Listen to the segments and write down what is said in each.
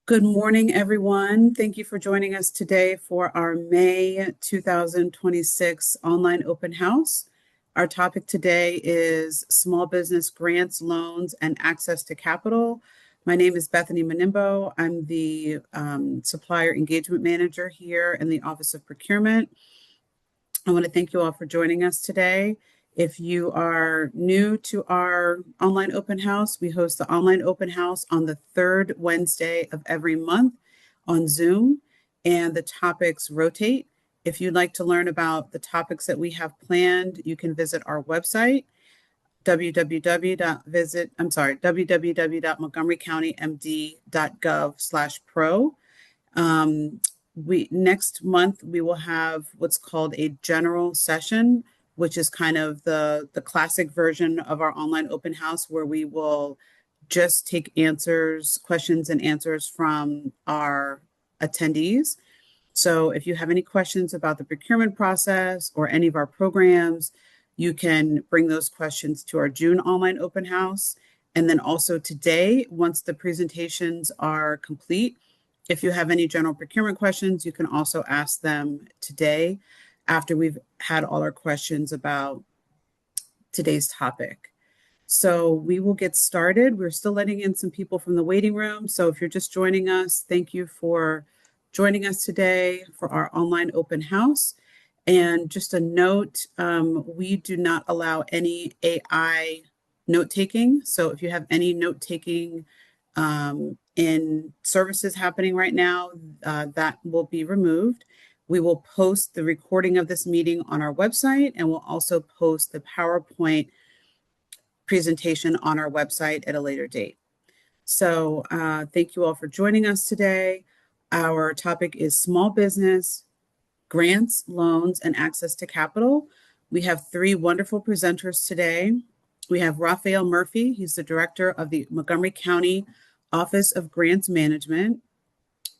Good morning, everyone. Thank you for joining us today for our May 2026 online open house. Our topic today is small business grants, loans, and access to capital. My name is Bethany Manimbo. I'm the Supplier Engagement Manager here in the Office of Procurement. I want to thank you all for joining us today. If you are new to our online open house, we host the online open house on the third Wednesday of every month on Zoom, and the topics rotate. If you'd like to learn about the topics that we have planned, you can visit our website, www.montgomerycountymd.gov/pro. Next month we will have what's called a general session, which is kind of the classic version of our online open house, where we will just take questions and answers from our attendees. So if you have any questions about the procurement process or any of our programs, you can bring those questions to our June online open house. And then also today, once the presentations are complete, if you have any general procurement questions, you can also ask them today after we've had all our questions about today's topic. So we will get started. We're still letting in some people from the waiting room. So if you're just joining us, thank you for joining us today for our online open house. And just a note, we do not allow any AI note taking. So if you have any note taking in services happening right now, that will be removed. We will post the recording of this meeting on our website, and we'll also post the PowerPoint presentation on our website at a later date. So thank you all for joining us today. Our topic is small business, grants, loans, and access to capital. We have three wonderful presenters today. We have Raphael Murphy. He's the director of the Montgomery County Office of Grants Management.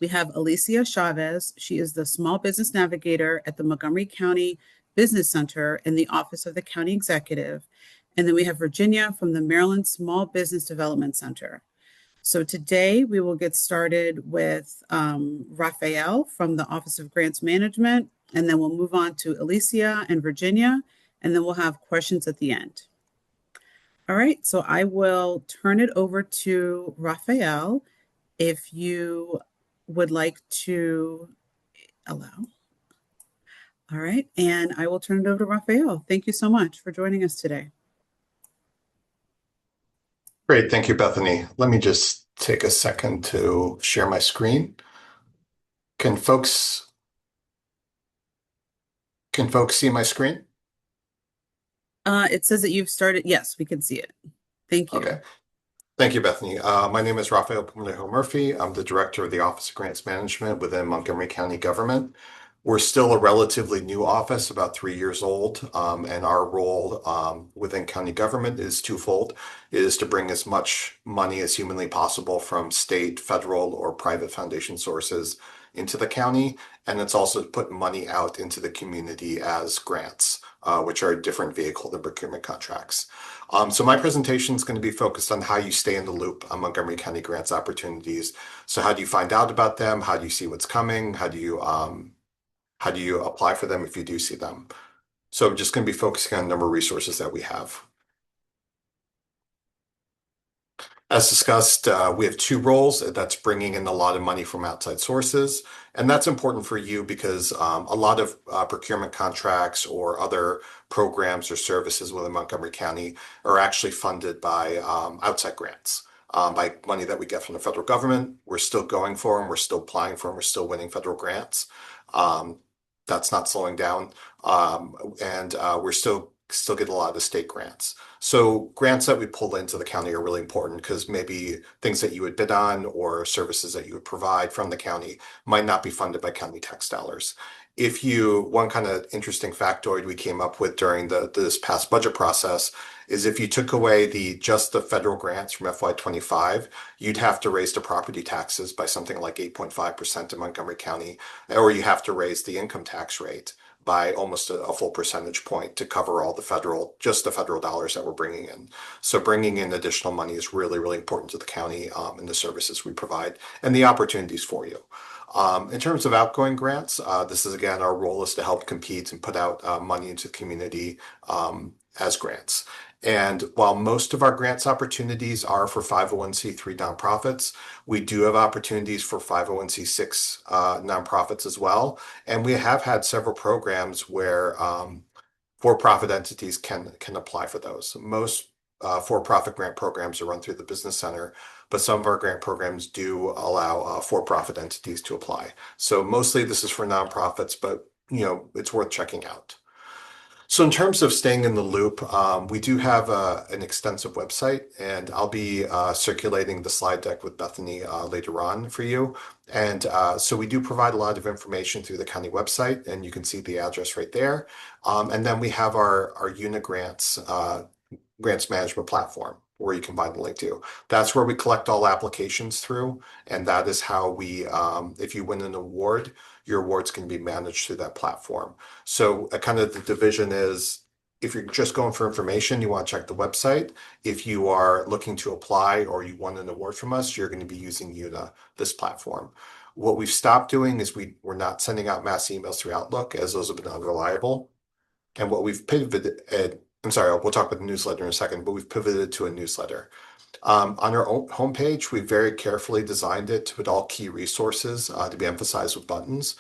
We have Alicia Chavez. She is the Small Business Navigator at the Montgomery County Business Center in the Office of the County Executive. And then we have Virginia from the Maryland Small Business Development Center. So today we will get started with Raphael from the Office of Grants Management, and then we'll move on to Alicia and Virginia, and then we'll have questions at the end. All right, so I will turn it over to Raphael if you would like to allow. All right, and I will turn it over to Raphael. Thank you so much for joining us today. Great, thank you, Bethany. Let me just take a second to share my screen. Can folks see my screen? It says that you've started. Yes, we can see it. Thank you. Okay. Thank you, Bethany. My name is Raphael Murphy. I'm the director of the Office of Grants Management within Montgomery County Government. We're still a relatively new office, about 3 years old, and our role within county government is twofold. It is to bring as much money as humanly possible from state, federal, or private foundation sources into the county, and it's also to put money out into the community as grants, which are a different vehicle than procurement contracts. So my presentation is going to be focused on how you stay in the loop on Montgomery County grants opportunities. So how do you find out about them? How do you see what's coming? How do you apply for them if you do see them? So I'm just going to be focusing on a number of resources that we have. As discussed, we have two roles. That's bringing in a lot of money from outside sources. And that's important for you because a lot of procurement contracts or other programs or services within Montgomery County are actually funded by outside grants, by money that we get from the federal government. We're still going for them. We're still applying for them. We're still winning federal grants. That's not slowing down. We're still get a lot of the state grants. So grants that we pull into the county are really important because maybe things that you would bid on or services that you would provide from the county might not be funded by county tax dollars. One kind of interesting factoid we came up with during this past budget process is if you took away just the federal grants from FY25, you'd have to raise the property taxes by something like 8.5% in Montgomery County, or you have to raise the income tax rate by almost a full percentage point to cover all the just the federal dollars that we're bringing in. So bringing in additional money is really, really important to the county and the services we provide and the opportunities for you. In terms of outgoing grants, this is again, our role is to help compete and put out money into the community as grants. And while most of our grants opportunities are for 501c3 nonprofits, we do have opportunities for 501c6 nonprofits as well. And we have had several programs where for-profit entities can apply for those. Most for-profit grant programs are run through the business center, but some of our grant programs do allow for-profit entities to apply. So mostly this is for nonprofits, but it's worth checking out. So in terms of staying in the loop, we do have an extensive website, and I'll be circulating the slide deck with Bethany later on for you. And so we do provide a lot of information through the county website, and you can see the address right there. And then we have our Unigrants grants management platform where you can find the link to. That's where we collect all applications through, and that is how if you win an award, your awards can be managed through that platform. So kind of the division is, if you're just going for information, you want to check the website. If you are looking to apply or you won an award from us, you're going to be using this platform. What we've stopped doing is we're not sending out mass emails through Outlook, as those have been unreliable. And what we've pivoted, I'm sorry, we'll talk about the newsletter in a second, but we've pivoted to a newsletter. On our homepage, we very carefully designed it to put all key resources to be emphasized with buttons.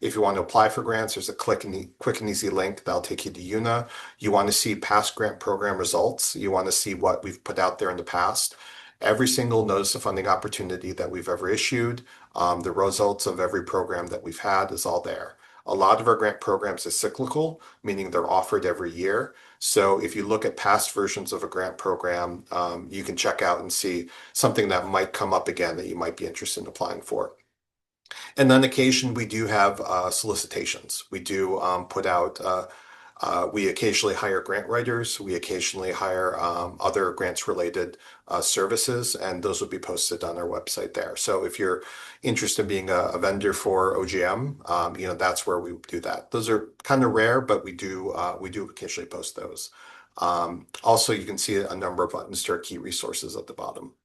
If you want to apply for grants, there's a quick and easy link that'll take you to UNA. You want to see past grant program results. You want to see what we've put out there in the past. Every single notice of funding opportunity that we've ever issued, the results of every program that we've had is all there. A lot of our grant programs are cyclical, meaning they're offered every year. So if you look at past versions of a grant program, you can check out and see something that might come up again that you might be interested in applying for. And on occasion, we do have solicitations. We do put out we occasionally hire grant writers. We occasionally hire other grants related services, and those will be posted on our website there. So if you're interested in being a vendor for OGM, that's where we do that. Those are kind of rare, but we do occasionally post those. Also, you can see a number of buttons to our key resources at the bottom.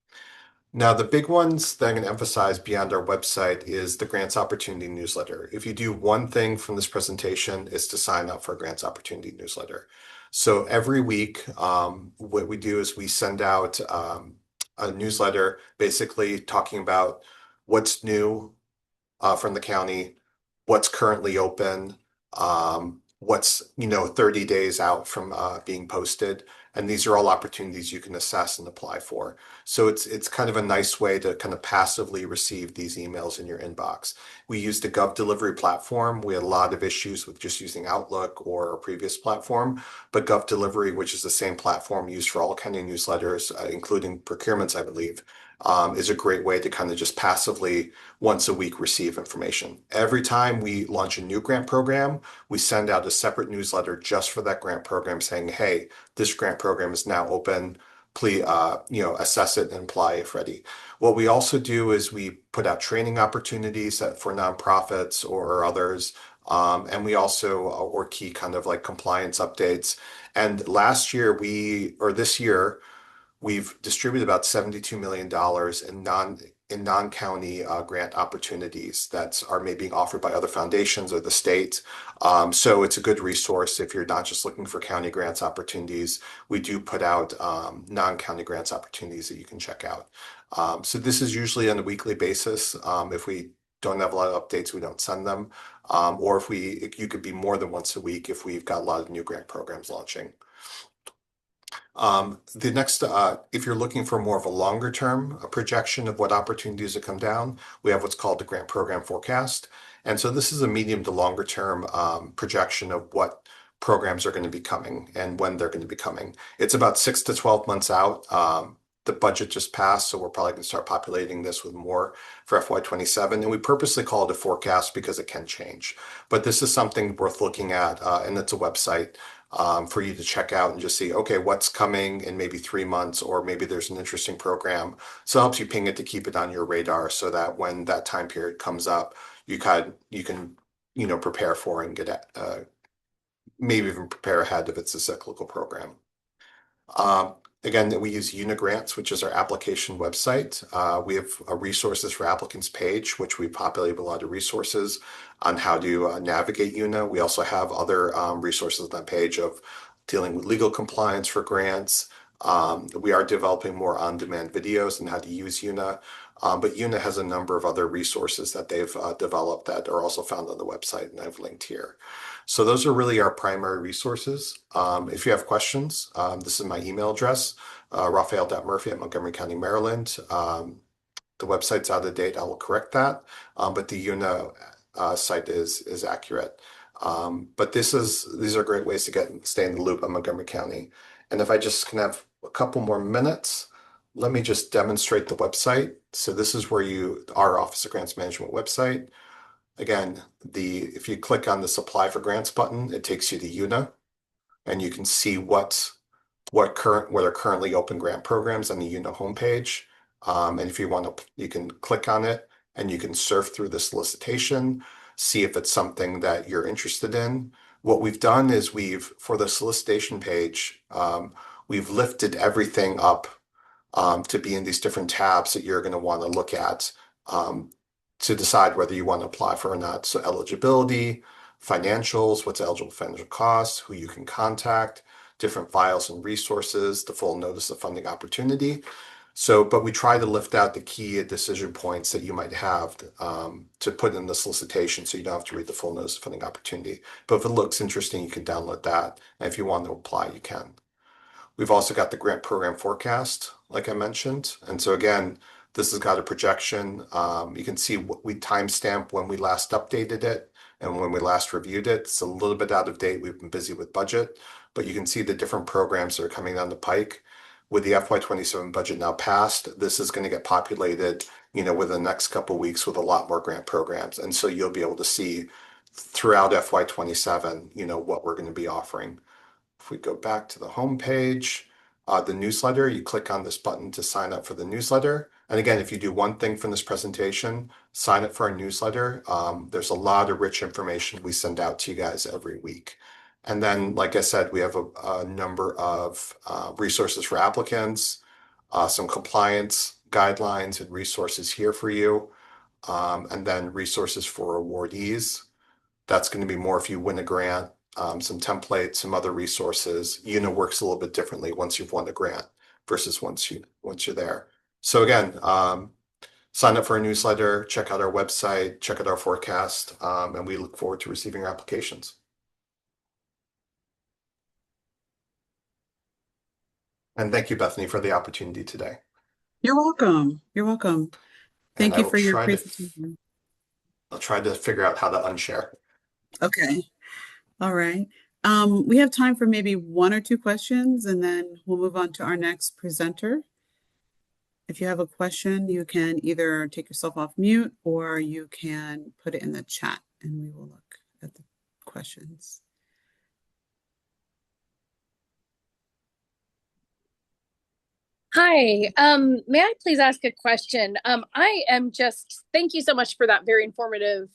Now, the big ones that I'm going to emphasize beyond our website is the Grants Opportunity newsletter. If you do one thing from this presentation, is to sign up for a Grants Opportunity newsletter. So every week, what we do is we send out a newsletter basically talking about what's new from the county, what's currently open, what's 30 days out from being posted. And these are all opportunities you can assess and apply for. So it's kind of a nice way to kind of passively receive these emails in your inbox. We used the Gov Delivery platform. We had a lot of issues with just using Outlook or a previous platform, but Gov Delivery, which is the same platform used for all county newsletters, including procurements, I believe, is a great way to kind of just passively once a week receive information. Every time we launch a new grant program, we send out a separate newsletter just for that grant program saying, hey, this grant program is now open. Please, assess it and apply if ready. What we also do is we put out training opportunities for nonprofits or others. And we also work key kind of like compliance updates. And this year, we've distributed about $72 million in non-county grant opportunities that are maybe being offered by other foundations or the state. So it's a good resource if you're not just looking for county grants opportunities. We do put out non-county grants opportunities that you can check out. So this is usually on a weekly basis. If we don't have a lot of updates, we don't send them. Or you could be more than once a week if we've got a lot of new grant programs launching. If you're looking for more of a longer term projection of what opportunities will come down, we have what's called the Grant Program Forecast. And so this is a medium to longer term projection of what programs are going to be coming and when they're going to be coming. It's about 6 to 12 months out. The budget just passed, so we're probably going to start populating this with more for FY27. And we purposely call it a forecast because it can change. But this is something worth looking at, and it's a website for you to check out and just see, okay, what's coming in maybe 3 months, or maybe there's an interesting program. So it helps you ping it to keep it on your radar so that when that time period comes up, you can prepare for and maybe even prepare ahead if it's a cyclical program. Um, Again, we use Unigrants, which is our application website. We have a resources for applicants page, which we populate with a lot of resources on how to navigate UNA. We also have other resources on that page of dealing with legal compliance for grants. We are developing more on-demand videos on how to use UNA. But UNA has a number of other resources that they've developed that are also found on the website, and I've linked here. So those are really our primary resources. If you have questions, this is my email address, Raphael.Murphy at Montgomery County, Maryland. The website's out of date. I will correct that. But the UNO site is accurate. But these are great ways to stay in the loop on Montgomery County. And if I just can have a couple more minutes, let me just demonstrate the website. So this is where our Office of Grants Management website. Again, if you click on this Apply for Grants button, it takes you to UNA, and you can see what are currently open grant programs on the UNA homepage. And if you want to, you can click on it and you can surf through the solicitation, see if it's something that you're interested in. What we've done is for the solicitation page, we've lifted everything up to be in these different tabs that you're going to want to look at to decide whether you want to apply for or not. So eligibility, financials, what's eligible financial costs, who you can contact, different files and resources, the full notice of funding opportunity. But we try to lift out the key decision points that you might have to put in the solicitation so you don't have to read the full notice of funding opportunity. But if it looks interesting, you can download that. And if you want to apply, you can. We've also got the grant program forecast, like I mentioned. And so again, this has got a projection. You can see we timestamp when we last updated it and when we last reviewed it. It's a little bit out of date. We've been busy with budget, but you can see the different programs that are coming down the pike. With the FY27 budget now passed, this is going to get populated, within the next couple of weeks with a lot more grant programs. And so you'll be able to see throughout FY27, what we're going to be offering. If we go back to the home page, the newsletter, you click on this button to sign up for the newsletter. And again, if you do one thing from this presentation, sign up for our newsletter. There's a lot of rich information we send out to you guys every week. And then, like I said, we have a number of resources for applicants, some compliance guidelines and resources here for you, and then resources for awardees. That's going to be more if you win a grant, some templates, some other resources. UNA works a little bit differently once you've won the grant versus once you're there. So again, sign up for a newsletter, check out our website, check out our forecast, and we look forward to receiving your applications. And thank you, Bethany, for the opportunity today. You're welcome. You're welcome. And Thank you for your presentation. I'll try to figure out how to unshare. Okay. All right. We have time for maybe one or two questions, and then we'll move on to our next presenter. If you have a question, you can either take yourself off mute or you can put it in the chat, and we will look at the questions. Hi, may I please ask a question? Thank you so much for that very informative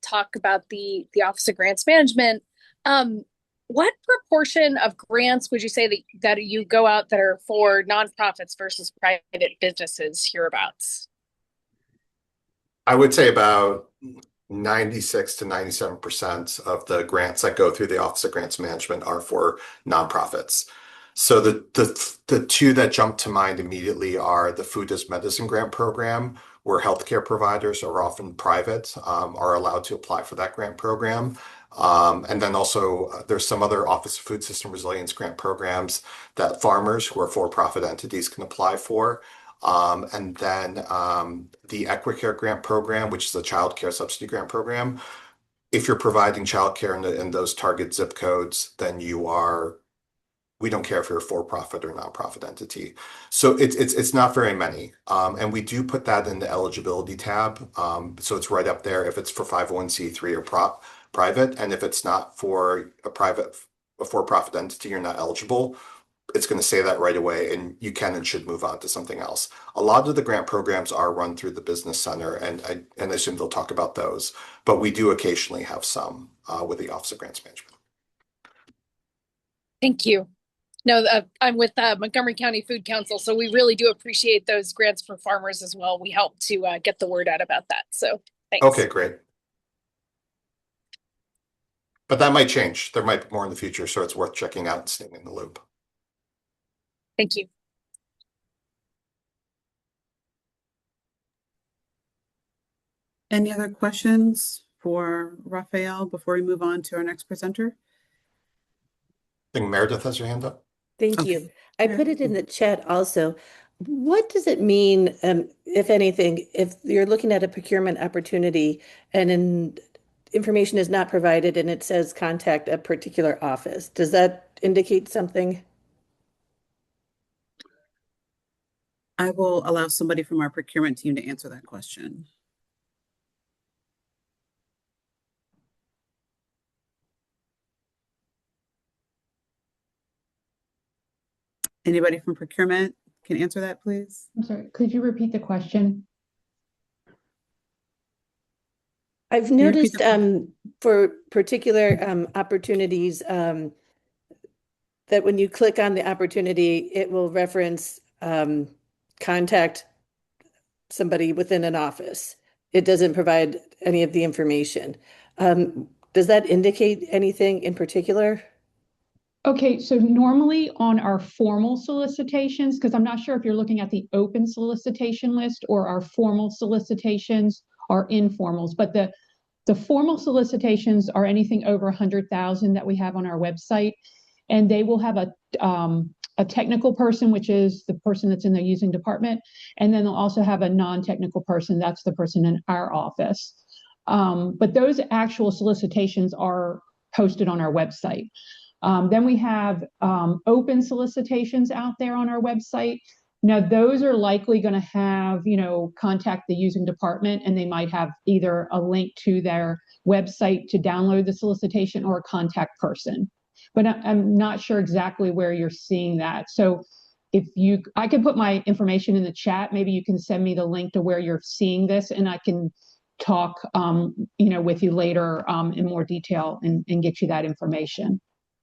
talk about the Office of Grants Management. What proportion of grants would you say that you go out that are for nonprofits versus private businesses hereabouts? I would say about 96 to 97% of the grants that go through the Office of Grants Management are for nonprofits. So the two that jump to mind immediately are the Food as Medicine Grant Program, where healthcare providers are often private, are allowed to apply for that grant program. And then also there's some other Office of Food System Resilience grant programs that farmers who are for-profit entities can apply for. And then the Equicare grant program, which is a child care subsidy grant program. If you're providing child care in those target zip codes, then we don't care if you're a for-profit or nonprofit entity. So it's not very many. And we do put that in the eligibility tab. So it's right up there if it's for 501c3 or private. And if it's not for a for-profit entity, you're not eligible. it's going to say that right away, and you can and should move on to something else. A lot of the grant programs are run through the business center, and I assume they'll talk about those. But we do occasionally have some with the Office of Grants Management. Thank you. No, I'm with Montgomery County Food Council, so we really do appreciate those grants for farmers as well. We help to get the word out about that. So thanks. Okay, great. But that might change. There might be more in the future, so it's worth checking out and staying in the loop. Thank you. Any other questions for Raphael before we move on to our next presenter? I think Meredith has her hand up. Thank you. I Okay. put it in the chat also. What does it mean, if anything, if you're looking at a procurement opportunity and information is not provided and it says contact a particular office? Does that indicate something? I will allow somebody from our procurement team to answer that question. Anybody from procurement can answer that, please? I'm sorry, could you repeat the question? I've you repeat noticed for particular opportunities that when you click on the opportunity, it will reference contact somebody within an office. It doesn't provide any of the information. Does that indicate anything in particular? Okay, so normally on our formal solicitations, because I'm not sure if you're looking at the open solicitation list or our formal solicitations are informals, but the formal solicitations are anything over 100,000 that we have on our website, and they will have a technical person, which is the person that's in the using department, and then they'll also have a non-technical person, that's the person in our office. But those actual solicitations are posted on our website. Then we have open solicitations out there on our website. Now, those are likely going to have, contact the using department, and they might have either a link to their website to download the solicitation or a contact person. But I'm not sure exactly where you're seeing that. So I can put my information in the chat. Maybe you can send me the link to where you're seeing this, and I can talk, with you later in more detail and get you that information.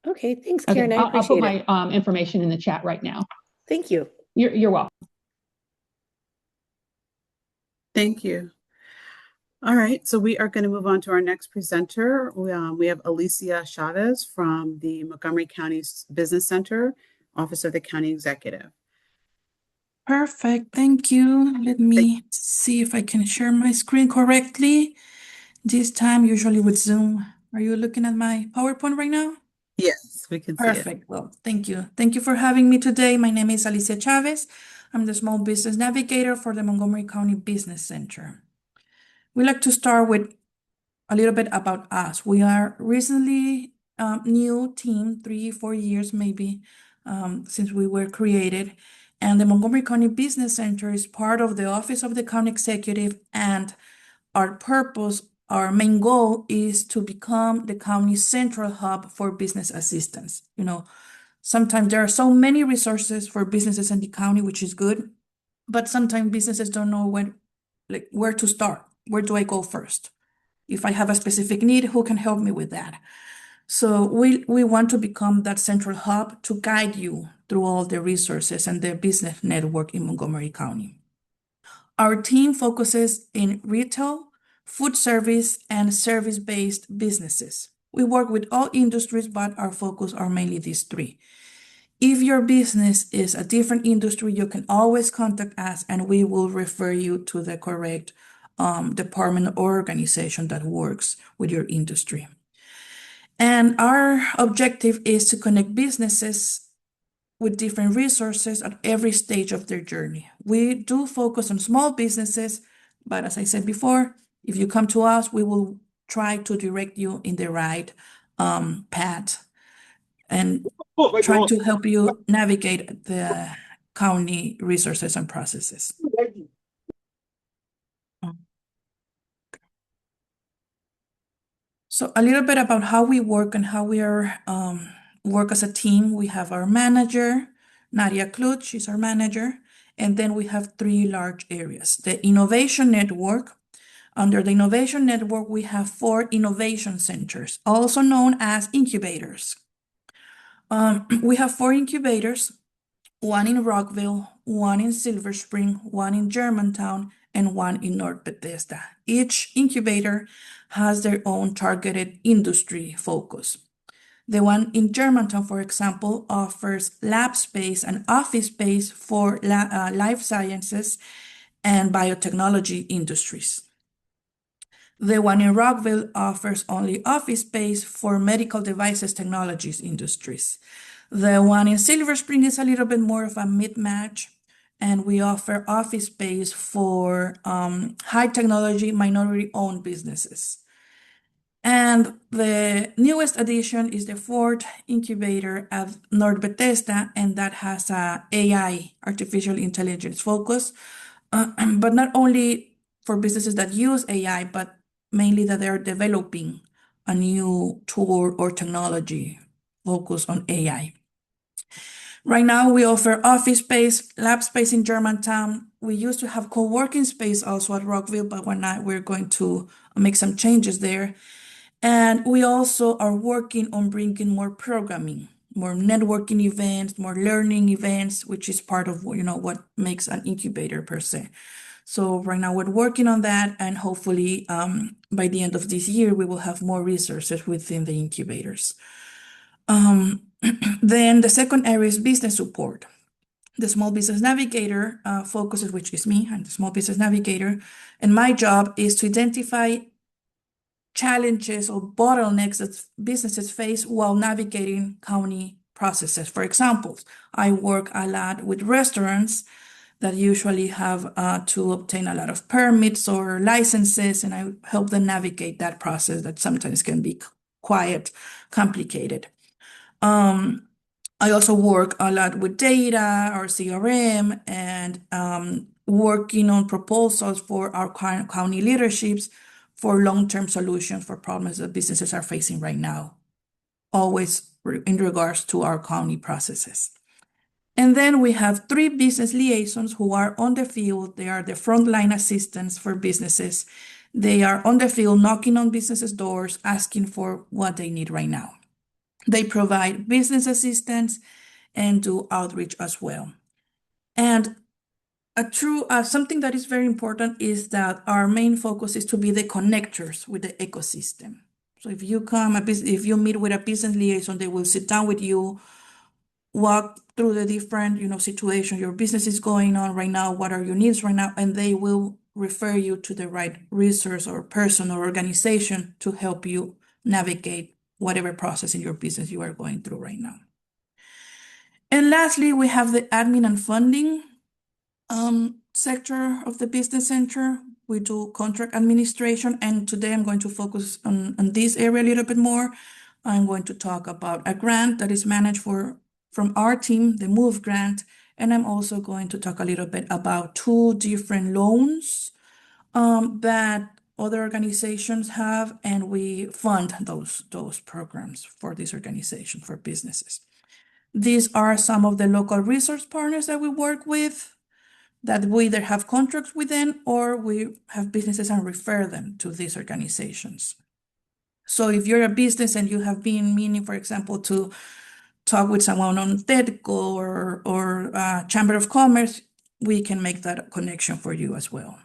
Okay, thanks, Karen. Okay, I appreciate I'll put my information in the chat right now. Thank you. You're welcome. Thank you. All right, so we are going to move on to our next presenter. We have Alicia Chavez from the Montgomery County Business Center, Office of the County Executive. Perfect, thank you. Let me see if I can share my screen correctly. This time, usually with Zoom. Are you looking at my PowerPoint right now? Yes, we can see it. Perfect. Well, thank you. Thank you for having me today. My name is Alicia Chavez. I'm the Small Business Navigator for the Montgomery County Business Center. We like to start with a little bit about us. We are recently new team, 3-4 years maybe, since we were created. And the Montgomery County Business Center is part of the Office of the County Executive, and our purpose, our main goal is to become the county's central hub for business assistance. Sometimes there are so many resources for businesses in the county, which is good, but sometimes businesses don't know where to start. Where do I go first? If I have a specific need, who can help me with that? So we want to become that central hub to guide you through all the resources and the business network in Montgomery County. Our team focuses in retail, food service, and service-based businesses. We work with all industries, but our focus are mainly these three. If your business is a different industry, you can always contact us and we will refer you to the correct department or organization that works with your industry. And our objective is to connect businesses with different resources at every stage of their journey. We do focus on small businesses, but as I said before, if you come to us, we will try to direct you in the right path and try to help you navigate the county resources and processes. So a little bit about how we work and how we are work as a team. We have our manager, Nadia Klut, she's our manager. And then we have three large areas. The Innovation Network. Under the Innovation Network, we have 4 innovation centers, also known as incubators. We have 4 incubators, one in Rockville, one in Silver Spring, one in Germantown, and one in North Bethesda. Each incubator has their own targeted industry focus. The one in Germantown, for example, offers lab space and office space for life sciences and biotechnology industries. The one in Rockville offers only office space for medical devices technologies industries. The one in Silver Spring is a little bit more of a mid-match, and we offer office space for high technology minority-owned businesses. And the newest addition is the 4th incubator at North Bethesda, and that has a AI, artificial intelligence focus, but not only for businesses that use AI, but mainly that they're developing a new tool or technology focused on AI. Right now, we offer office space, lab space in Germantown. We used to have co-working space also at Rockville, but we're going to make some changes there. And we also are working on bringing more programming, more networking events, more learning events, which is part of what makes an incubator per se. So right now we're working on that, and hopefully by the end of this year, we will have more resources within the incubators. Then the second area is business support. The Small Business Navigator focuses, which is me, I'm the Small Business Navigator, and my job is to identify challenges or bottlenecks that businesses face while navigating county processes. For example, I work a lot with restaurants that usually have to obtain a lot of permits or licenses, and I help them navigate that process that sometimes can be quite complicated. I also work a lot with data or CRM and working on proposals for our county leaderships for long-term solutions for problems that businesses are facing right now, always in regards to our county processes. And then we have 3 business liaisons who are on the field. They are the frontline assistants for businesses. They are on the field knocking on businesses' doors, asking for what they need right now. They provide business assistance and do outreach as well. And something that is very important is that our main focus is to be the connectors with the ecosystem. So if you meet with a business liaison, they will sit down with you, walk through the different, situation your business is going on right now, what are your needs right now, and they will refer you to the right resource or person or organization to help you navigate whatever process in your business you are going through right now. And lastly, we have the admin and funding sector of the business center. We do contract administration, and today I'm going to focus on this area a little bit more. I'm going to talk about a grant that is managed from our team, the MOVE grant, and I'm also going to talk a little bit about 2 different loans that other organizations have, and we fund those programs for these organizations, for businesses. These are some of the local resource partners that we work with, that we either have contracts with them or we have businesses and refer them to these organizations. So if you're a business and you have been meaning, for example, to talk with someone on TEDCO or Chamber of Commerce, we can make that connection for you as well.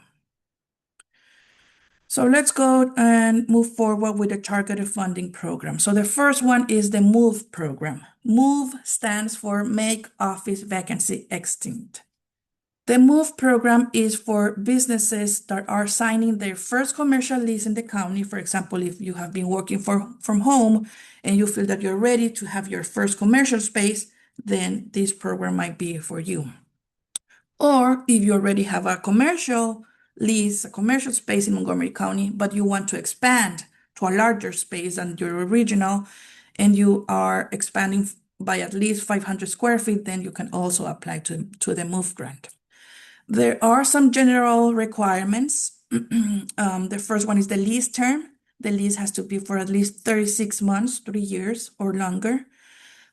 So let's go and move forward with the targeted funding program. So the first one is the MOVE program. MOVE stands for Make Office Vacancy Extinct. The MOVE program is for businesses that are signing their first commercial lease in the county. For example, if you have been working from home and you feel that you're ready to have your first commercial space, then this program might be for you. Or if you already have a commercial lease, a commercial space in Montgomery County, but you want to expand to a larger space than your original, and you are expanding by at least 500 square feet, then you can also apply to the MOVE grant. There are some general requirements. The first one is the lease term. The lease has to be for at least 36 months, 3 years or longer.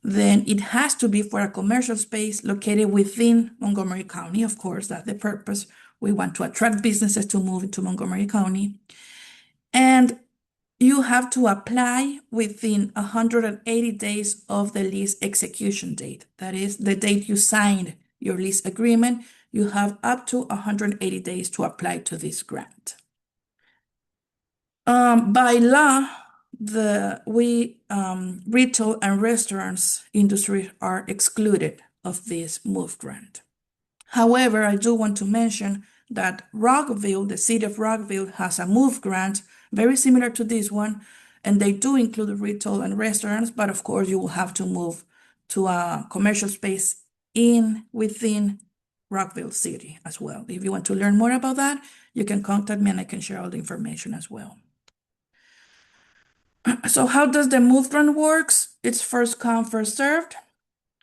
then it has to be for a commercial space located within Montgomery County. Of course, that's the purpose. We want to attract businesses to move into Montgomery County. And you have to apply within 180 days of the lease execution date. That is the date you signed your lease agreement. You have up to 180 days to apply to this grant. By law, retail and restaurants industry are excluded of this MOVE grant. However, I do want to mention that Rockville, the city of Rockville, has a MOVE grant very similar to this one, and they do include retail and restaurants, but of course you will have to move to a commercial space within Rockville City as well. If you want to learn more about that, you can contact me and I can share all the information as well. So how does the MOVE grant works? It's first come, first served.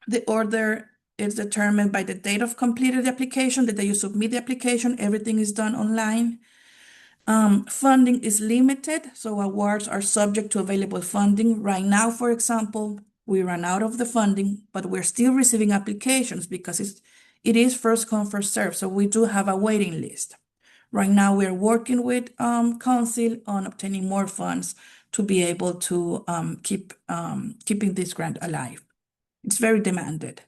The order is determined by the date of completed the application, the day you submit the application. Everything is done online. Funding is limited, so awards are subject to available funding. Right now, for example, we ran out of the funding, but we're still receiving applications because it is first come, first served. So we do have a waiting list. Right now, we're working with council on obtaining more funds to be able to keeping this grant alive. It's very demanded.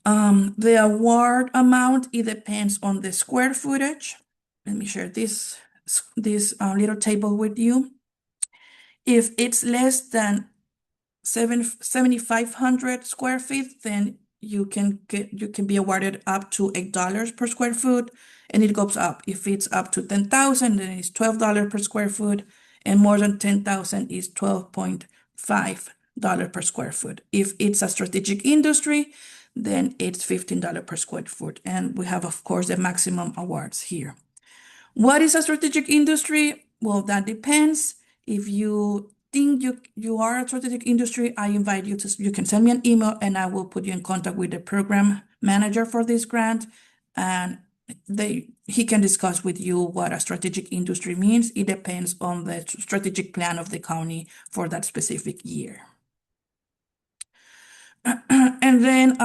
The award amount, it depends on the square footage. Let me share this little table with you. If it's less than 7,500 square feet, then you can be awarded up to $8 per square foot, and it goes up. If it's up to 10,000, then it's $12 per square foot, and more than 10,000 is $12.5 per square foot. If it's a strategic industry, then it's $15 per square foot. And we have, of course, the maximum awards here. What is a strategic industry? Well, that depends. If you think you are a strategic industry, I invite you you can send me an email and I will put you in contact with the program manager for this grant. And he can discuss with you what a strategic industry means. It depends on the strategic plan of the county for that specific year. And then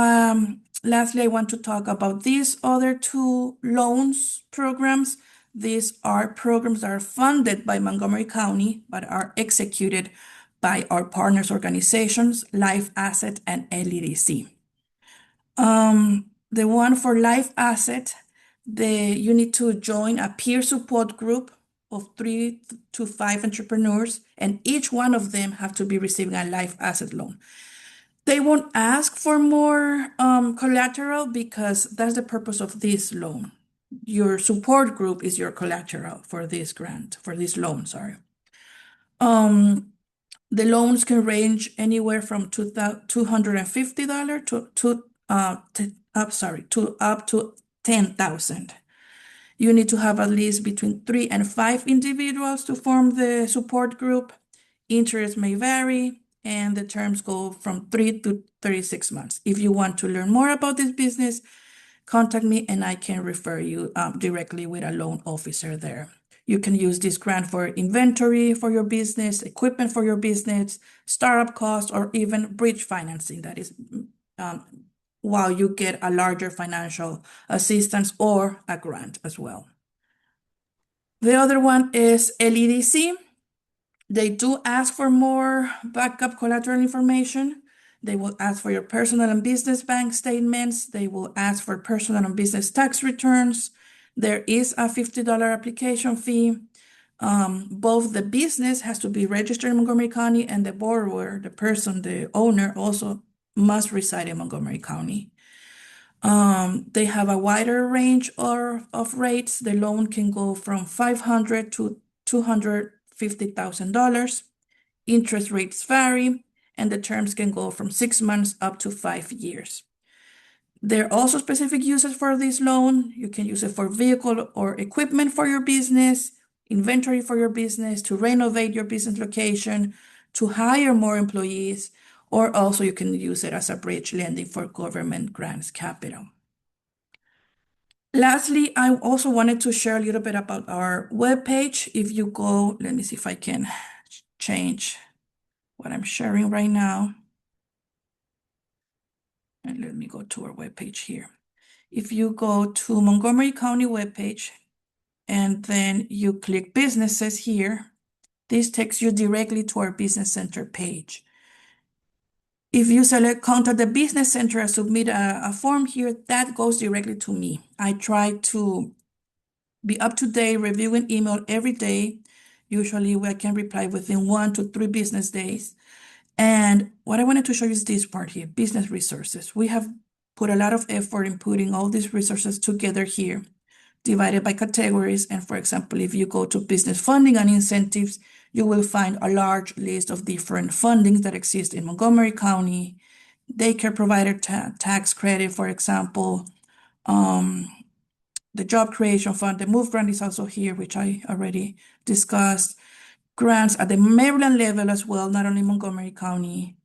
lastly, I want to talk about these other two loans programs. These are programs that are funded by Montgomery County, but are executed by our partners organizations, Life Asset and LEDC. The one for Life Asset, you need to join a peer support group of 3 to 5 entrepreneurs, and each one of them have to be receiving a Life Asset loan. They won't ask for more collateral because that's the purpose of this loan. Your support group is your collateral for this grant, for this loan, sorry. The loans can range anywhere from $250 to up to 10,000. You need to have at least between 3 and 5 individuals to form the support group. Interest may vary, and the terms go from 3 to 36 months. If you want to learn more about this business, contact me and I can refer you directly with a loan officer there. You can use this grant for inventory for your business, equipment for your business, startup costs, or even bridge financing. That is while you get a larger financial assistance or a grant as well. The other one is LEDC. They do ask for more backup collateral information. They will ask for your personal and business bank statements. They will ask for personal and business tax returns. There is a $50 application fee. Both the business has to be registered in Montgomery County and the borrower, the person, the owner, also must reside in Montgomery County. They have a wider range of rates. The loan can go from $500 to $250,000. Interest rates vary, and the terms can go from 6 months up to 5 years. There are also specific uses for this loan. You can use it for vehicle or equipment for your business, inventory for your business, to renovate your business location, to hire more employees, or also you can use it as a bridge lending for government grants capital. Lastly, I also wanted to share a little bit about our webpage. If you go, let me see if I can change what I'm sharing right now. And let me go to our webpage here. If you go to Montgomery County webpage and then you click businesses here, this takes you directly to our business center page. If you select contact the business center and submit a form here, that goes directly to me. I try to be up to date, reviewing email every day. Usually I can reply within 1 to 3 business days. And what I wanted to show you is this part here, business resources. We have put a lot of effort in putting all these resources together here, divided by categories. And for example, if you go to business funding and incentives, you will find a large list of different fundings that exist in Montgomery County, daycare provider tax credit, for example, the job creation fund, the MOVE grant is also here, which I already discussed. Grants at the Maryland level as well, not only Montgomery County,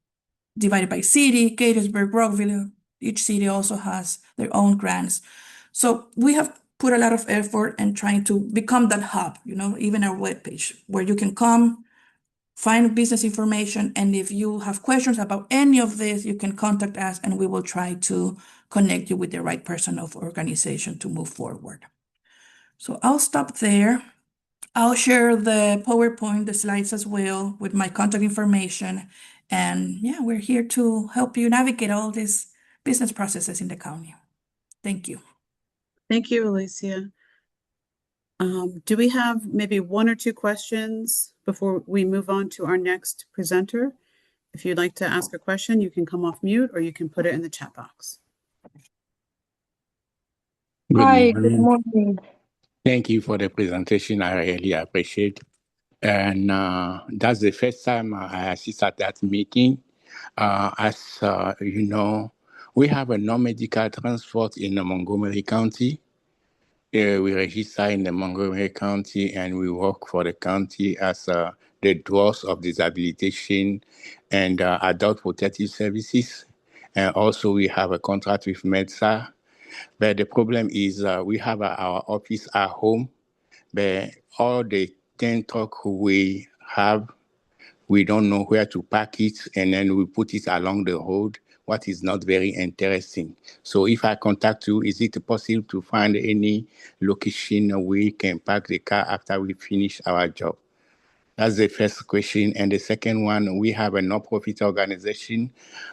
divided by city, Gettysburg, Rockville. Each city also has their own grants. So we have put a lot of effort in trying to become that hub, even our webpage, where you can come, find business information, and if you have questions about any of this, you can contact us and we will try to connect you with the right person of organization to move forward. So I'll stop there. I'll share the PowerPoint, the slides as well with my contact information. And yeah, we're here to help you navigate all these business processes in the county. Thank you. Thank you, Alicia. Do we have maybe 1 or 2 questions before we move on to our next presenter? If you'd like to ask a question, you can come off mute or you can put it in the chat box. Hi, good morning. Thank you for the presentation. I really appreciate it. And that's the first time I assist at that meeting. As you know, we have a non-medical transport in Montgomery County. We register in the Montgomery County and we work for the county as the draws of disabilitation and adult protective services. And also we have a contract with MEDSA. But the problem is we have our office at home, but all the 10 truck we have, we don't know where to park it, and then we put it along the road, what is not very interesting. So if I contact you, is it possible to find any location we can park the car after we finish our job? That's the first question. And the second one, we have a non-profit organization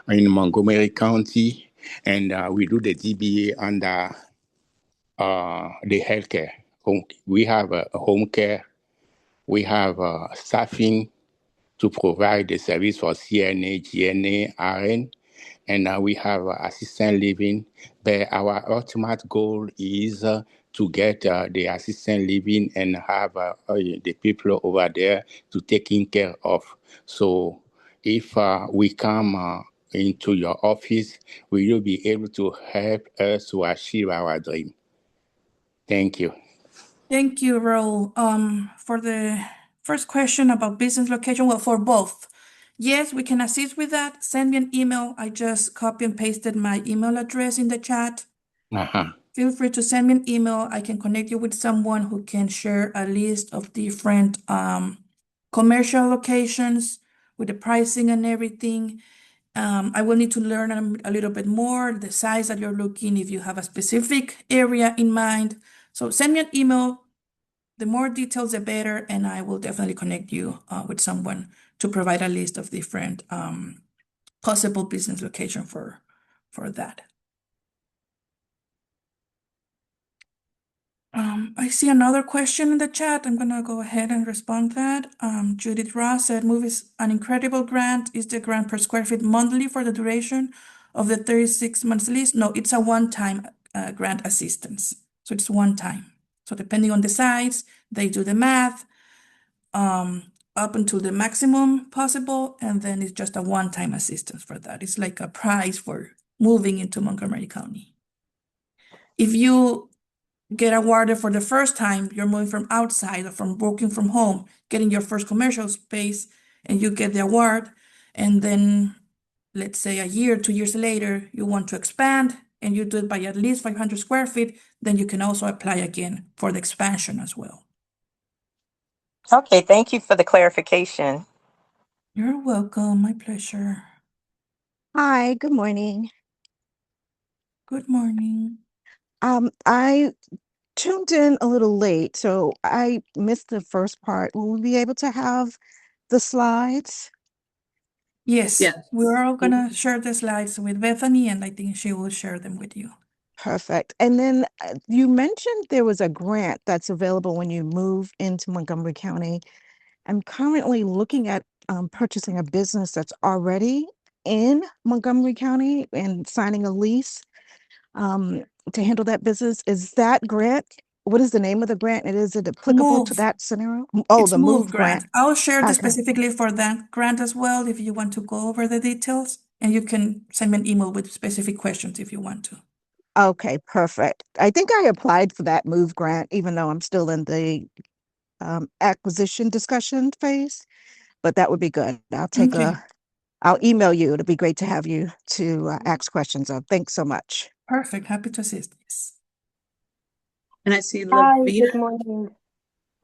in Montgomery County, and we do the DBA under the healthcare. We have home care. We have staffing to provide the service for CNA, GNA, RN, and we have assistant living. But our ultimate goal is to get the assistant living and have the people over there to taking care of. So if we come into your office, will you be able to help us to achieve our dream? Thank you. Thank you, Raul. For the first question about business location, well, for both. Yes, we can assist with that. Send me an email. I just copy and pasted my email address in the chat. Feel free to send me an email. I can connect you with someone who can share a list of different commercial locations with the pricing and everything. I will need to learn a little bit more, the size that you're looking, if you have a specific area in mind. So send me an email. The more details, the better, and I will definitely connect you with someone to provide a list of different possible business location for that. I see another question in the chat. I'm gonna go ahead and respond to that. Judith Ross said, MOVE is an incredible grant. Is the grant per square feet monthly for the duration of the 36 months lease? No, it's a one-time grant assistance. So it's one time. So depending on the size, they do the math up until the maximum possible, and then it's just a one-time assistance for that. It's like a price for moving into Montgomery County. If you get awarded for the first time, you're moving from outside or from working from home, getting your first commercial space, and you get the award, and then let's say a year, 2 years later, you want to expand and you do it by at least 500 square feet, then you can also apply again for the expansion as well. Okay, thank you for the clarification. You're welcome, my pleasure. Hi, good morning. Good morning. I tuned in a little late, so I missed the first part. Will we be able to have the slides? Yes, Yes. we're all gonna share the slides with Bethany, and I think she will share them with you. Perfect. And then you mentioned there was a grant that's available when you move into Montgomery County. I'm currently looking at purchasing a business that's already in Montgomery County and signing a lease to handle that business. Is that grant? What is the name of the grant? Is it applicable to Move. that scenario? Oh, It's the Move Move grant. grant. I'll share the Okay. specifically for that grant as well if you want to go over the details, and you can send me an email with specific questions if you want to. Okay, perfect. I think I applied for that Move grant, even though I'm still in the acquisition discussion phase, but that would be good. Okay, I'll email you. It'll be great to have you to ask questions of. Thanks so much. perfect. Happy to assist. Yes. And I see Hi, Lavita. good morning.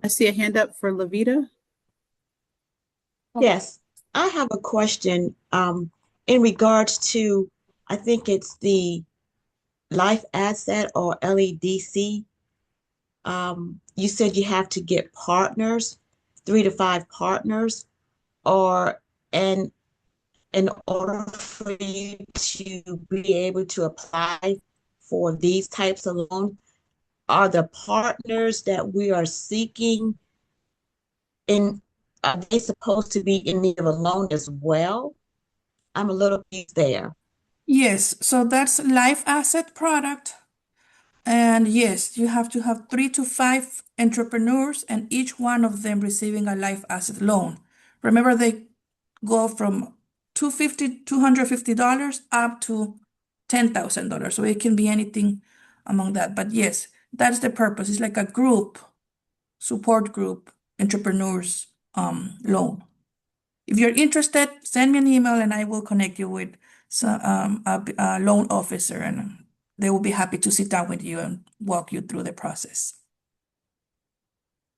I see a hand up for Lavita. Yes, I have a question in regards to, I think it's the life asset or LEDC. You said you have to get partners, 3 to 5 partners, or and in order for you to be able to apply for these types of loans, are the partners that we are seeking in, are they supposed to be in need of a loan as well? I'm a little confused there. Yes, so that's life asset product. And yes, you have to have 3 to 5 entrepreneurs and each one of them receiving a life asset loan. Remember, they go from $250 up to $10,000. So it can be anything among that. But yes, that's the purpose. It's like a group, support group, entrepreneurs loan. If you're interested, send me an email and I will connect you with a loan officer, and they will be happy to sit down with you and walk you through the process.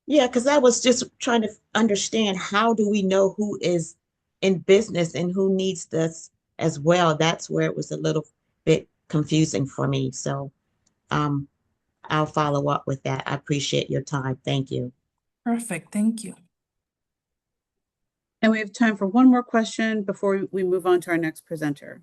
Yeah, because I was just trying to understand, how do we know who is in business and who needs this as well? That's where it was a little bit confusing for me. So um, I'll follow up with that. I appreciate your time. Thank you. Perfect. Thank you. And we have time for one more question before we move on to our next presenter.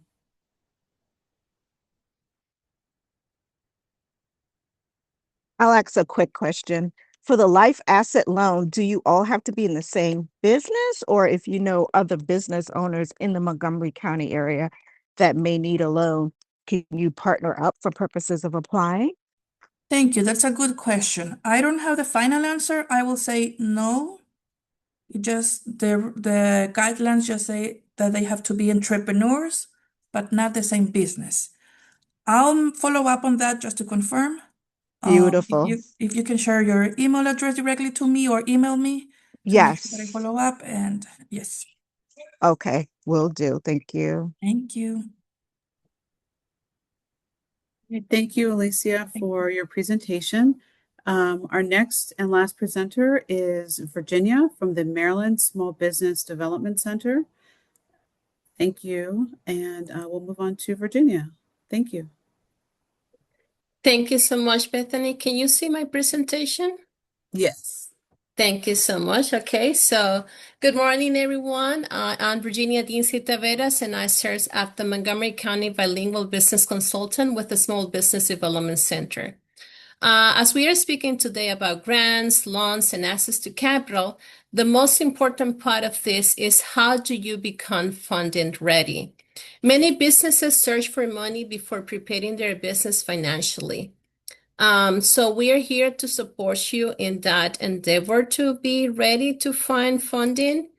I'll ask a quick question. For the life asset loan, do you all have to be in the same business, or if you know other business owners in the Montgomery County area that may need a loan, can you partner up for purposes of applying? Thank you. That's a good question. I don't have the final answer. I will say no. The guidelines just say that they have to be entrepreneurs, but not the same business. I'll follow up on that just to confirm. Beautiful. If you can share your email address directly to me or email me to make sure that I Yes. follow up. And yes, Okay, will do. Thank you. thank you. Thank you, Alicia, for your presentation. Our next and last presenter is Virginia from the Maryland Small Business Development Center. Thank you. And we'll move on to Virginia. Thank you. Thank you so much, Bethany. Can you see my presentation? Yes. Thank you so much. Okay, so good morning, everyone. I'm Virginia Dincy Taveras, and I serve as the Montgomery County Bilingual Business Consultant with the Small Business Development Center. As we are speaking today about grants, loans, and access to capital, the most important part of this is, how do you become funding ready? Many businesses search for money before preparing their business financially. So we are here to support you in that endeavor to be ready to find funding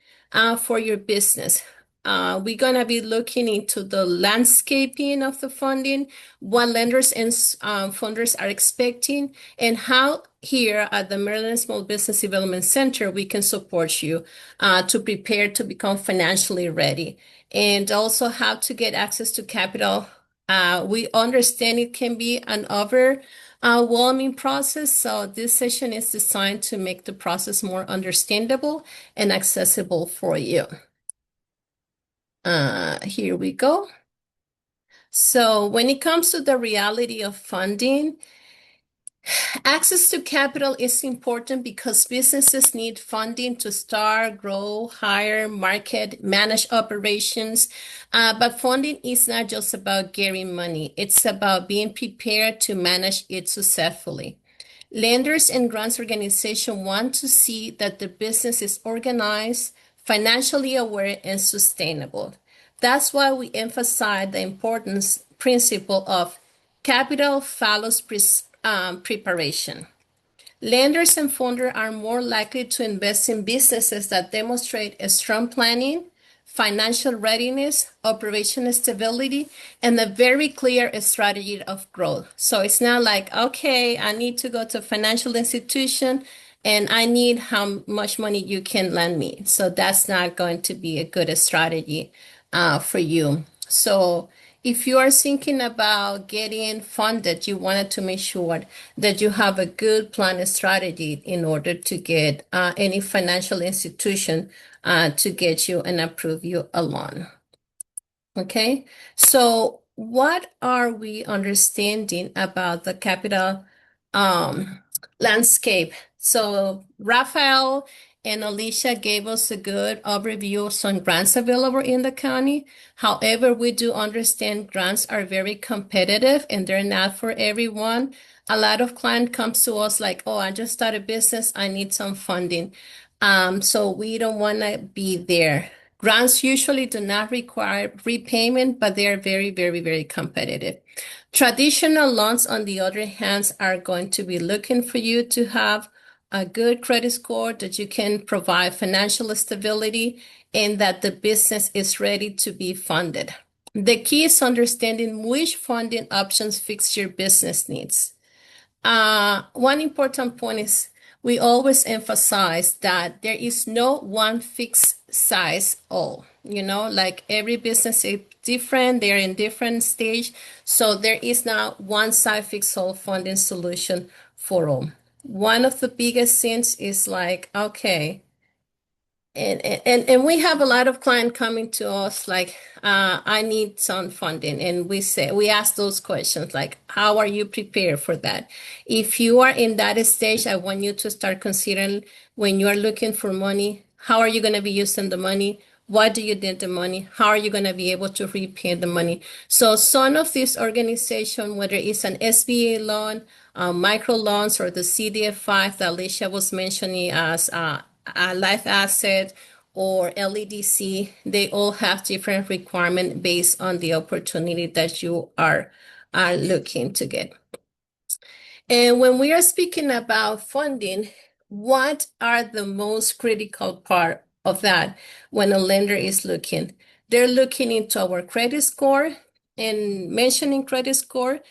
for your business. We're going to be looking into the landscaping of the funding, what lenders and funders are expecting, and how here at the Maryland Small Business Development Center we can support you to prepare to become financially ready, and also how to get access to capital. We understand it can be an overwhelming process, so this session is designed to make the process more understandable and accessible for you. Here we go. So when it comes to the reality of funding, access to capital is important because businesses need funding to start, grow, hire, market, manage operations. But funding is not just about getting money, it's about being prepared to manage it successfully. Lenders and grants organizations want to see that the business is organized, financially aware, and sustainable. That's why we emphasize the importance principle of capital follows preparation. Lenders and funders are more likely to invest in businesses that demonstrate a strong planning, financial readiness, operational stability, and a very clear strategy of growth. So it's not like, okay, I need to go to a financial institution and I need how much money you can lend me. So that's not going to be a good strategy for you. So if you are thinking about getting funded, you wanted to make sure that you have a good plan and strategy in order to get any financial institution to get you and approve you a loan. Okay, so what are we understanding about the capital landscape? So Rafael and Alicia gave us a good overview of some grants available in the county. However, we do understand grants are very competitive and they're not for everyone. A lot of client comes to us like, oh, I just started a business, I need some funding. So we don't want to be there. Grants usually do not require repayment, but they are very, very, very competitive. Traditional loans, on the other hand, are going to be looking for you to have a good credit score, that you can provide financial stability, and that the business is ready to be funded. The key is understanding which funding options fits your business needs. One important point is we always emphasize that there is no one fixed size all. Like every business is different, they're in different stage. So there is not one size fits all funding solution for all. One of the biggest things is like, okay, and we have a lot of clients coming to us like, I need some funding. And we ask those questions like, how are you prepared for that? If you are in that stage, I want you to start considering when you are looking for money, how are you going to be using the money? Why do you need the money? How are you going to be able to repay the money? So some of these organizations, whether it's an SBA loan, micro loans, or the CDF5 that Alicia was mentioning as a life asset or LEDC, they all have different requirements based on the opportunity that you are looking to get. And when we are speaking about funding, what are the most critical part of that when a lender is looking? They're looking into our credit score, and mentioning credit score,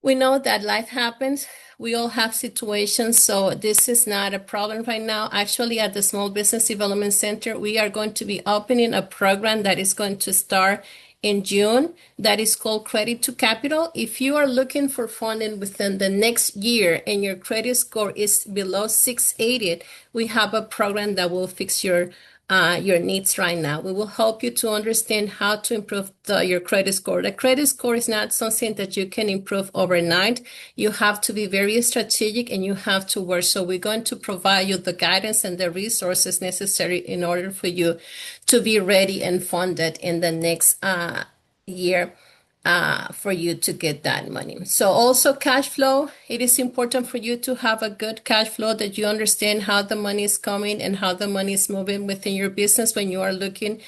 we know that life happens. We all have situations, so this is not a problem right now. Actually, at the Small Business Development Center, we are going to be opening a program that is going to start in June that is called Credit to Capital. If you are looking for funding within the next year and your credit score is below 680, we have a program that will fix your needs right now. We will help you to understand how to improve your credit score. The credit score is not something that you can improve overnight. You have to be very strategic and you have to work. So we're going to provide you the guidance and the resources necessary in order for you to be ready and funded in the next year. For you to get that money. So also cash flow, it is important for you to have a good cash flow, that you understand how the money is coming and how the money is moving within your business when you are looking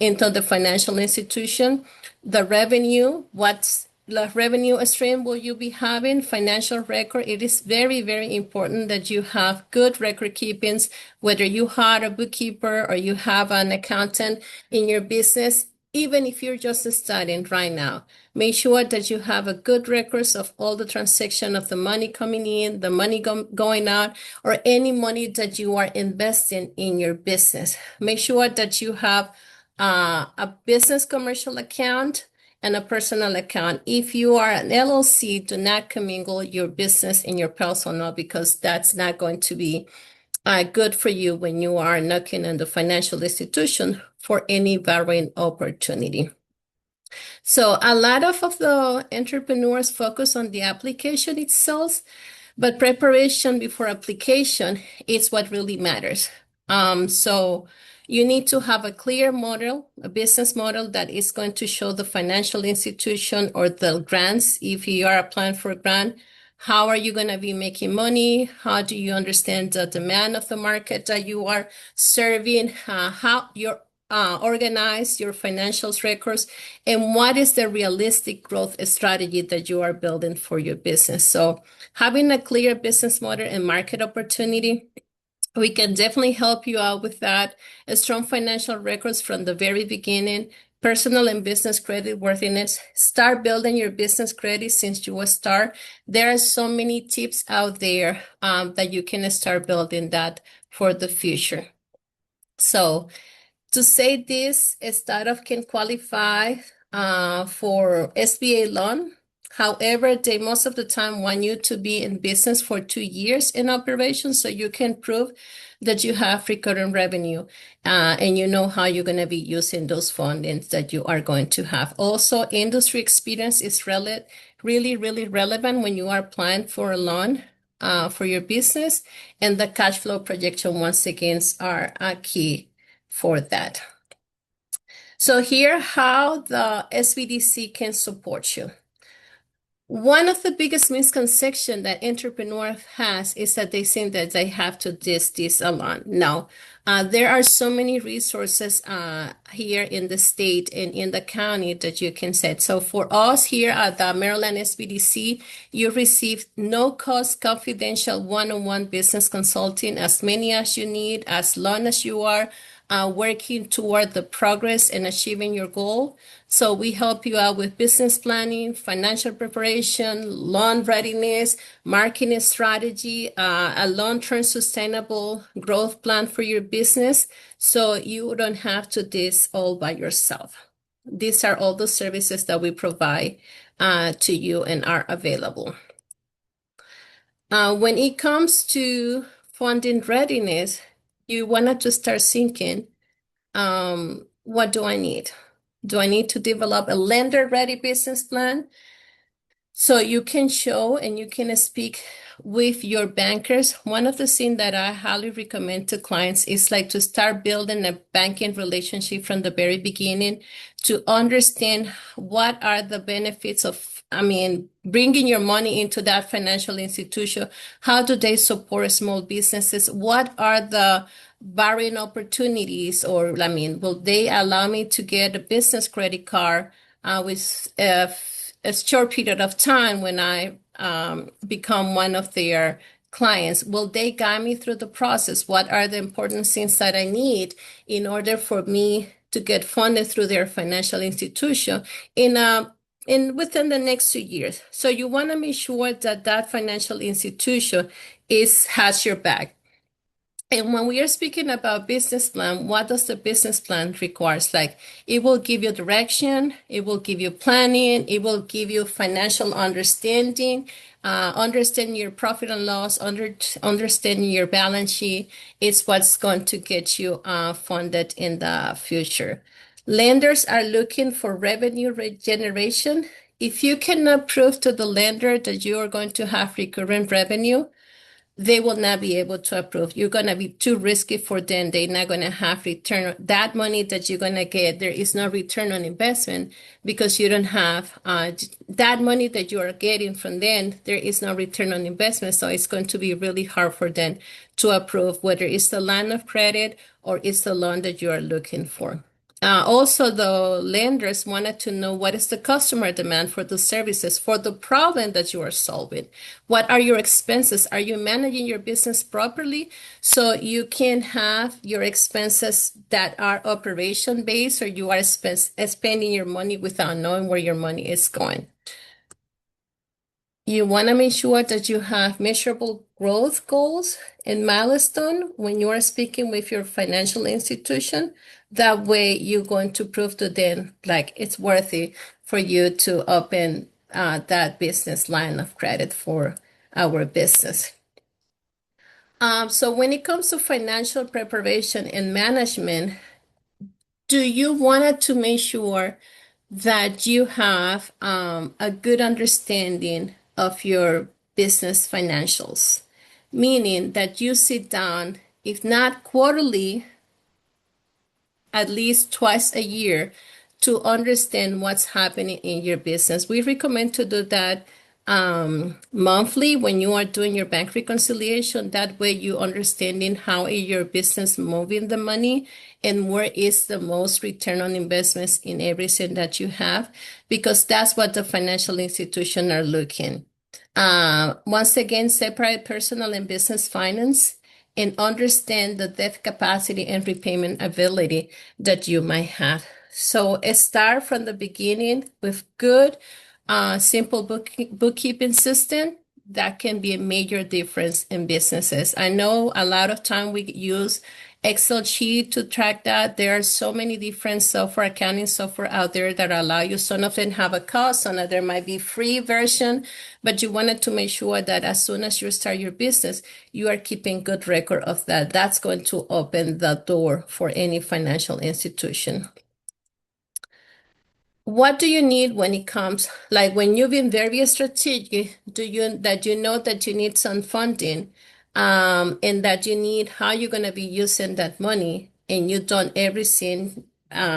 into the financial institution. The revenue, what's the revenue stream will you be having? Financial record. It is very, very important that you have good record keepings, whether you hire a bookkeeper or you have an accountant in your business. Even if you're just studying right now, make sure that you have a good records of all the transaction of the money coming in, the money going out, or any money that you are investing in your business. Make sure that you have a business commercial account and a personal account. If you are an LLC, do not commingle your business and your personal, because that's not going to be good for you when you are knocking on the financial institution for any borrowing opportunity. So a lot of the entrepreneurs focus on the application itself, but preparation before application is what really matters. So you need to have a clear model, a business model that is going to show the financial institution or the grants. If you are applying for a grant, how are you going to be making money? How do you understand the demand of the market that you are serving? How you're organize your financials records, and what is the realistic growth strategy that you are building for your business. So having a clear business model and market opportunity, we can definitely help you out with that. A strong financial records from the very beginning, personal and business credit worthiness. Start building your business credit since you will start. There are so many tips out there that you can start building that for the future. So to say this, a startup can qualify for SBA loan. However, they most of the time want you to be in business for 2 years in operation so you can prove that you have recurring revenue and you know how you're going to be using those fundings that you are going to have. Also, industry experience is really relevant when you are applying for a loan for your business, and the cash flow projection once again are a key for that. So here, how the SBDC can support you. One of the biggest misconceptions that entrepreneur has is that they think that they have to do this alone. No, there are so many resources here in the state and in the county that you can set. So for us here at the Maryland SBDC, you receive no cost confidential one-on-one business consulting, as many as you need, as long as you are working toward the progress and achieving your goal. So we help you out with business planning, financial preparation, loan readiness, marketing strategy, a long-term sustainable growth plan for your business. So you don't have to do this all by yourself. These are all the services that we provide to you and are available. When it comes to funding readiness, you wanted to start thinking, what do I need? Do I need to develop a lender-ready business plan? So you can show and you can speak with your bankers. One of the things that I highly recommend to clients is like to start building a banking relationship from the very beginning to understand what are the benefits of, bringing your money into that financial institution. How do they support small businesses? What are the borrowing opportunities? Or, will they allow me to get a business credit card with a short period of time when I become one of their clients? Will they guide me through the process? What are the important things that I need in order for me to get funded through their financial institution in within the next 2 years? So you want to make sure that that financial institution has your back. And when we are speaking about business plan, what does the business plan requires? Like, it will give you direction, it will give you planning, it will give you financial understanding, understanding your profit and loss, understanding your balance sheet. It's what's going to get you funded in the future. Lenders are looking for revenue generation. If you cannot prove to the lender that you are going to have recurrent revenue, they will not be able to approve. You're going to be too risky for them. They're not going to have return. That money that you're going to get, there is no return on investment because you don't have that money that you are getting from them. There is no return on investment. So it's going to be really hard for them to approve whether it's the line of credit or it's the loan that you are looking for. Also, the lenders wanted to know what is the customer demand for the services, for the problem that you are solving. What are your expenses? Are you managing your business properly so you can have your expenses that are operation based, or you are spending your money without knowing where your money is going? You want to make sure that you have measurable growth goals and milestone when you are speaking with your financial institution. That way you're going to prove to them like it's worthy for you to open that business line of credit for our business. So when it comes to financial preparation and management, do you want to make sure that you have a good understanding of your business financials, meaning that you sit down, if not quarterly, at least twice a year to understand what's happening in your business. We recommend to do that monthly when you are doing your bank reconciliation. That way you understanding how is your business moving the money and where is the most return on investments in everything that you have, because that's what the financial institution are looking. Once again, separate personal and business finance and understand the debt capacity and repayment ability that you might have. So start from the beginning with good, simple bookkeeping system that can be a major difference in businesses. I know a lot of time we use Excel sheet to track that. There are so many different software, accounting software out there that allow you. Some of them have a cost, some of them might be free version, but you wanted to make sure that as soon as you start your business, you are keeping good record of that. That's going to open the door for any financial institution. What do you need when it comes, like when you've been very strategic, that you know that you need some funding, and that you need how you're going to be using that money, and you've done everything,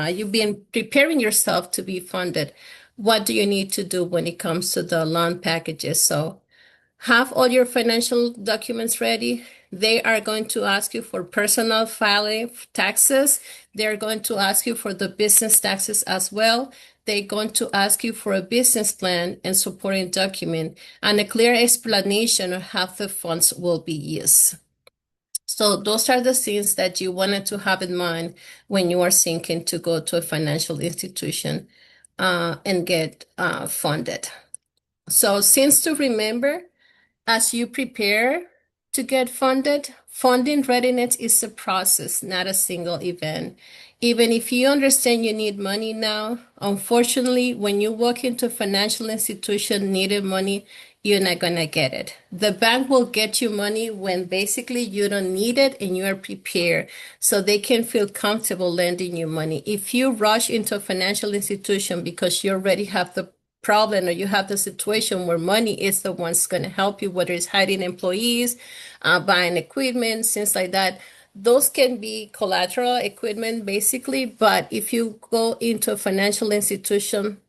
you've been preparing yourself to be funded. What do you need to do when it comes to the loan packages? So have all your financial documents ready. They are going to ask you for personal filing taxes. They're going to ask you for the business taxes as well. They're going to ask you for a business plan and supporting document and a clear explanation of how the funds will be used. So those are the things that you wanted to have in mind when you are thinking to go to a financial institution and get funded. So things to remember as you prepare to get funded, funding readiness is a process, not a single event. Even if you understand you need money now, unfortunately, when you walk into a financial institution needing money, you're not going to get it. The bank will get you money when basically you don't need it and you are prepared so they can feel comfortable lending you money. If you rush into a financial institution because you already have the problem or you have the situation where money is the one's going to help you, whether it's hiring employees, buying equipment, things like that, those can be collateral equipment basically. But if you go into a financial institution,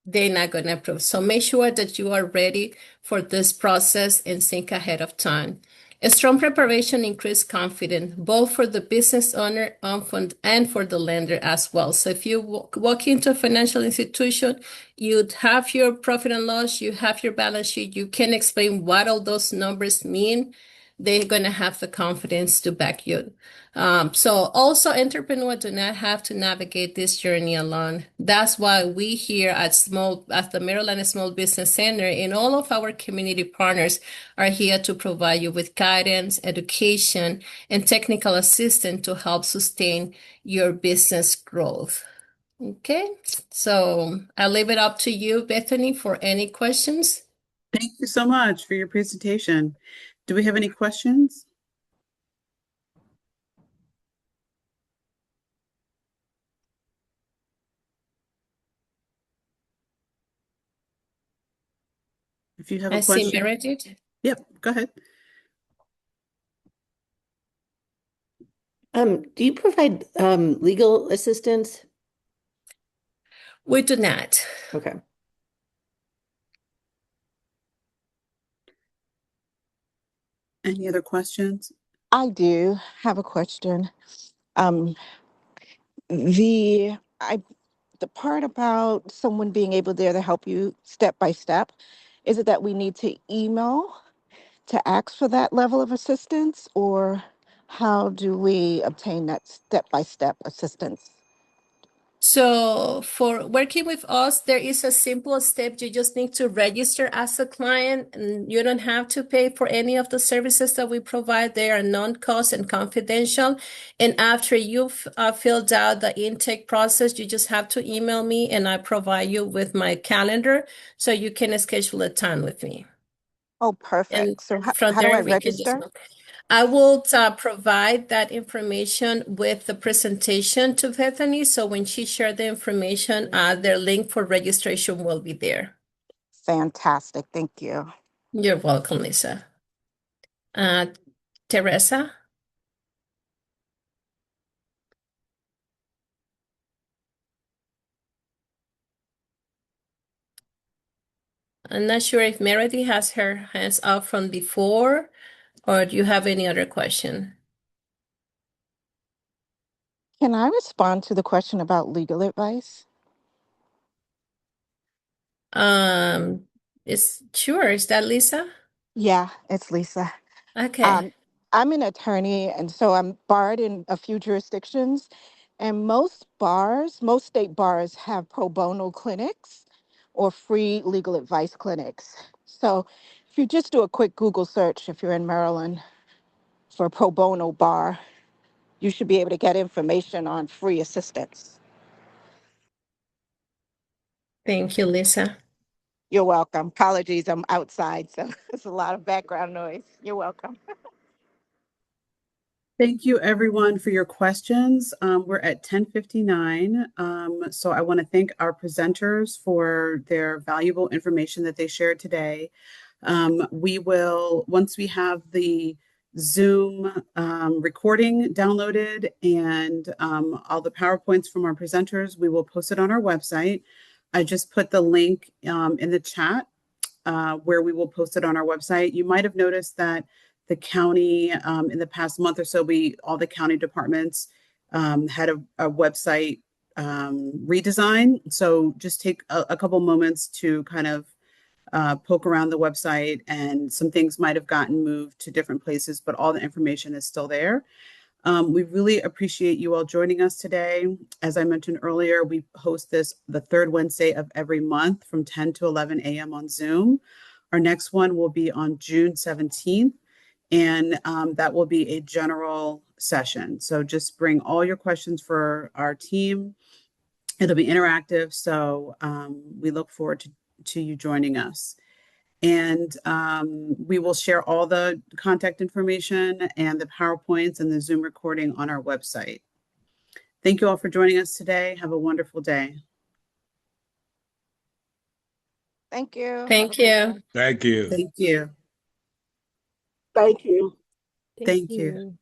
they're not going to approve. So make sure that you are ready for this process and think ahead of time. A strong preparation increases confidence, both for the business owner and for the lender as well. So if you walk into a financial institution, you have your profit and loss, you have your balance sheet, you can explain what all those numbers mean, they're going to have the confidence to back you. So also entrepreneurs do not have to navigate this journey alone. That's why we here at the Maryland Small Business Center and all of our community partners are here to provide you with guidance, education, and technical assistance to help sustain your business growth. Okay, so I'll leave it up to you, Bethany, for any questions. Thank you so much for your presentation. Do we have any questions? If you have a I question. see Meredith. Yep, go ahead. Do you provide legal assistance? We do not. Okay. Any other questions? I do have a question. Um, the the part about someone being able there to help you step by step, is it that we need to email to ask for that level of assistance, or how do we obtain that step by step assistance? So for working with us, there is a simple step. You just need to register as a client, and you don't have to pay for any of the services that we provide. They are non-cost and confidential. And after you've filled out the intake process, you just have to email me and I provide you with my calendar so you can schedule a time with me. Oh, And perfect. So from how do I there, we can just register? look. I will provide that information with the presentation to Bethany. So when she shared the information, their link for registration will be there. Fantastic. Thank you. You're welcome, Lisa. Teresa? I'm not sure if Meredith has her hands up from before, or do you have any other question? Can I respond to the question about legal advice? Is that Lisa? Yeah, it's Lisa. Okay. I'm an attorney, and so I'm barred in a few jurisdictions. And most state bars have pro bono clinics or free legal advice clinics. So if you just do a quick Google search, if you're in Maryland, for a pro bono bar, you should be able to get information on free assistance. Thank you, Lisa. You're welcome. Apologies, I'm outside, so there's a lot of background noise. You're welcome. Thank you, everyone, for your questions. We're at 10:59. So I want to thank our presenters for their valuable information that they shared today. We will, once we have the Zoom recording downloaded and all the PowerPoints from our presenters, we will post it on our website. I just put the link in the chat where we will post it on our website. You might have noticed that the county in the past month or so, all the county departments had a website redesign. So just take a couple moments to kind of poke around the website, and some things might have gotten moved to different places, but all the information is still there. We really appreciate you all joining us today. As I mentioned earlier, we host this the third Wednesday of every month from 10 to 11 a.m. on Zoom. Our next one will be on June 17th, and that will be a general session. So just bring all your questions for our team. It'll be interactive, so we look forward to you joining us. And we will share all the contact information and the PowerPoints and the Zoom recording on our website. Thank you all for joining us today. Have a wonderful day. Thank you. Thank you. Thank you. Thank you. Thank you. Thank you.